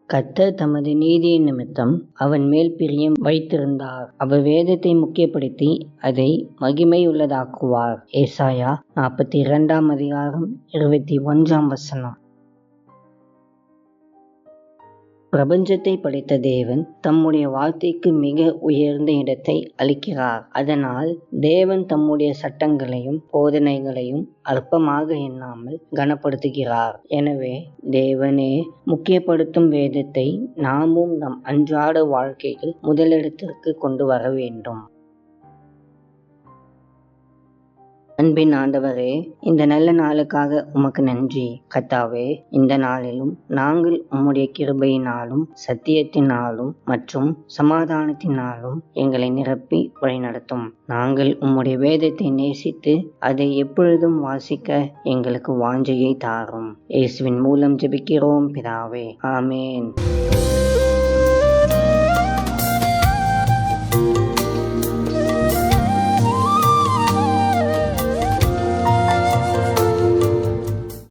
கர்த்தர் தமது நீதியின் நிமித்தம் அவன் மேல் பிரியம் வைத்திருந்தார். அவர் வேதத்தை முக்கியப்படுத்தி அதை மகிமையுள்ளதாக்குவார். ஏசாயா 42:21. பிரபஞ்சத்தை படைத்த தேவன் தம்முடைய வார்த்தைக்கு மிக உயர்ந்த இடத்தை அளிக்கிறார். அதனால் தேவன் தம்முடைய சட்டங்களையும் போதனைகளையும் அற்பமாக எண்ணாமல் கனப்படுத்துகிறார். எனவே தேவனே முக்கியப்படுத்தும் வேதத்தை நாமும் நம் அன்றாட வாழ்க்கையில் முதலிடத்திற்கு கொண்டு வர வேண்டும். அன்பின் ஆண்டவரே, இந்த நல்ல நாளுக்காக உமக்கு நன்றி. கர்த்தாவே, இந்த நாளிலும் நாங்கள் உம்முடைய கிருபையினாலும் சத்தியத்தினாலும் மற்றும் சமாதானத்தினாலும் எங்களை நிரப்பி வழிநடத்தும். நாங்கள் உம்முடைய வேதத்தை நேசித்து அதை எப்பொழுதும் வாசிக்க எங்களுக்கு வாஞ்சையை தாரும். இயேசுவின் மூலம் ஜெபிக்கிறோம் பிதாவே. ஆமேன்.